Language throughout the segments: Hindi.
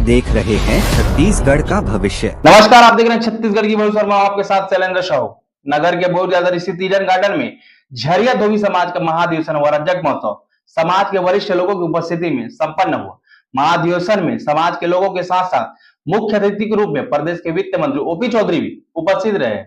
देख रहे हैं छत्तीसगढ़ का भविष्य। नमस्कार, आप देख रहे हैं छत्तीसगढ़ की भविष्य और आपके साथ शैलेंद्र साहू। नगर के बोरजादर स्थित ईडन गार्डन में झरिया धोबी समाज का महाधिवेशन व रजक महोत्सव समाज के वरिष्ठ लोगों की उपस्थिति में संपन्न हुआ। महाधिवेशन में समाज के लोगों के साथ साथ मुख्य अतिथि के रूप में प्रदेश के वित्त मंत्री ओपी चौधरी भी उपस्थित रहे।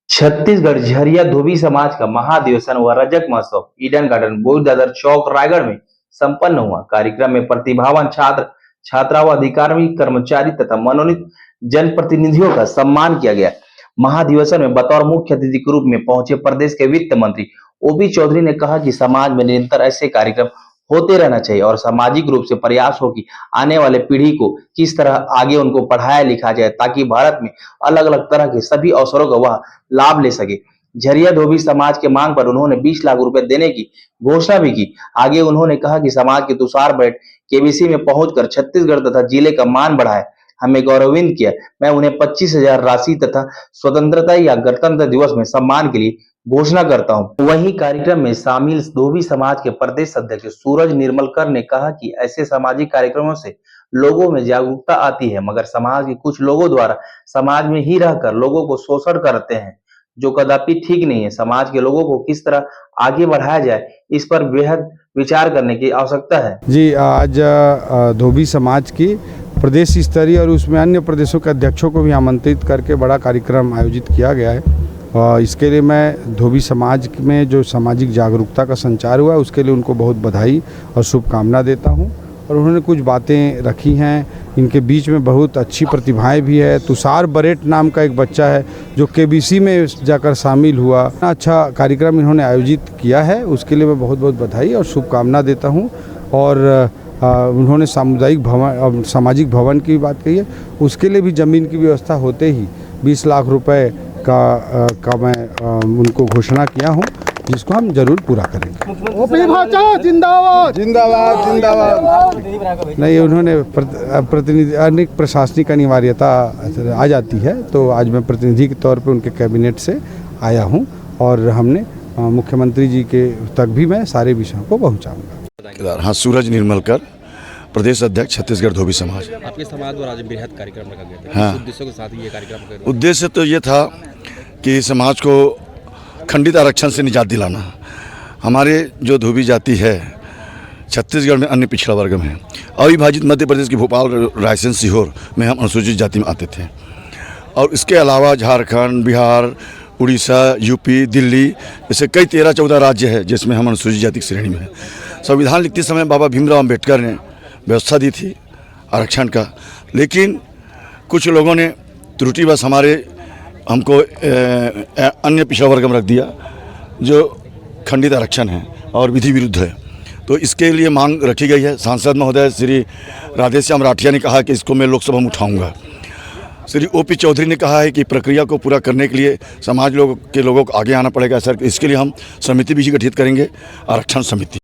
छत्तीसगढ़ झरिया धोबी समाज का महाधिवेशन व रजक महोत्सव ईडन गार्डन बोरजादर चौक रायगढ़ में संपन्न हुआ। कार्यक्रम में प्रतिभावान छात्र छात्रा व अधिकारी कर्मचारी तथा मनोनीत जनप्रतिनिधियों का सम्मान किया गया। महाधिवेशन में बतौर मुख्य अतिथि के रूप में पहुंचे प्रदेश के वित्त मंत्री ओपी चौधरी ने कहा कि समाज में निरंतर ऐसे कार्यक्रम होते रहना चाहिए और सामाजिक रूप से प्रयास हो कि आने वाले पीढ़ी को किस तरह आगे उनको पढ़ाया लिखा जाए ताकि भारत में अलग अलग तरह के सभी अवसरों का वह लाभ ले सके। झरिया धोबी समाज के मांग पर उन्होंने 20 लाख रुपए देने की घोषणा भी की। आगे उन्होंने कहा कि समाज के तुषार बैठ केबीसी में पहुंचकर छत्तीसगढ़ तथा जिले का मान बढ़ाया, हमें गौरवान्वित किया। मैं उन्हें 25,000 राशि तथा स्वतंत्रता या गणतंत्र दिवस में सम्मान के लिए घोषणा करता हूं। वहीं कार्यक्रम में शामिल धोबी समाज के प्रदेश अध्यक्ष सूरज निर्मलकर ने कहा कि ऐसे सामाजिक कार्यक्रमों से लोगों में जागरूकता आती है, मगर समाज के कुछ लोगों द्वारा समाज में ही रहकर लोगों को शोषण करते हैं, जो कदापि ठीक नहीं है। समाज के लोगों को किस तरह आगे बढ़ाया जाए, इस पर बेहद विचार करने की आवश्यकता है। जी, आज धोबी समाज की प्रदेश स्तरीय और उसमें अन्य प्रदेशों के अध्यक्षों को भी आमंत्रित करके बड़ा कार्यक्रम आयोजित किया गया है। इसके लिए मैं धोबी समाज में जो सामाजिक जागरूकता का संचार हुआ है उसके लिए उनको बहुत बधाई और शुभकामना देता हूं। और उन्होंने कुछ बातें रखी हैं, इनके बीच में बहुत अच्छी प्रतिभाएं भी है। तुषार बरेट नाम का एक बच्चा है जो केबीसी में जाकर शामिल हुआ। अच्छा कार्यक्रम इन्होंने आयोजित किया है, उसके लिए मैं बहुत बहुत बधाई और शुभकामना देता हूं। और उन्होंने सामाजिक भवन की बात कही है, उसके लिए भी ज़मीन की व्यवस्था होते ही 20 लाख रुपए का मैं उनको घोषणा किया हूं, जिसको हम जरूर पूरा करेंगे। ओपी भाचा जिंदाबाद जिंदाबाद जिंदाबाद। नहीं, उन्होंने प्रतिनिधि अनेक प्रशासनिक अनिवार्यता आ जाती है, तो आज मैं प्रतिनिधि के तौर पे उनके कैबिनेट से आया हूं और हमने मुख्यमंत्री जी के तक भी मैं सारे विषयों को पहुंचाऊंगा। हाँ, सूरज निर्मलकर, प्रदेश अध्यक्ष छत्तीसगढ़ धोबी समाज। आपके समाज द्वारा आज बृहद कार्यक्रम रखा गया था। हाँ, उद्देश्यों के साथ ये कार्यक्रम उद्देश्य तो ये था कि समाज को खंडित आरक्षण से निजात दिलाना। हमारे जो धोबी जाति है छत्तीसगढ़ में अन्य पिछड़ा वर्ग में अविभाजित मध्य प्रदेश के भोपाल, रायसेन, सीहोर में हम अनुसूचित जाति में आते थे। और इसके अलावा झारखंड, बिहार, उड़ीसा, यूपी, दिल्ली ऐसे कई 13-14 राज्य है जिसमें हम अनुसूचित जाति की श्रेणी में हैं। संविधान लिखते समय बाबा भीमराव अम्बेडकर ने व्यवस्था दी थी आरक्षण का, लेकिन कुछ लोगों ने त्रुटिवश हमको अन्य पिछड़ा वर्ग में रख दिया, जो खंडित आरक्षण है और विधि विरुद्ध है। तो इसके लिए मांग रखी गई है। सांसद महोदय श्री राधेश्याम राठिया ने कहा कि इसको मैं लोकसभा में उठाऊंगा। श्री ओपी चौधरी ने कहा है कि प्रक्रिया को पूरा करने के लिए समाज के लोगों को आगे आना पड़ेगा सर। इसके लिए हम समिति भी गठित करेंगे, आरक्षण समिति।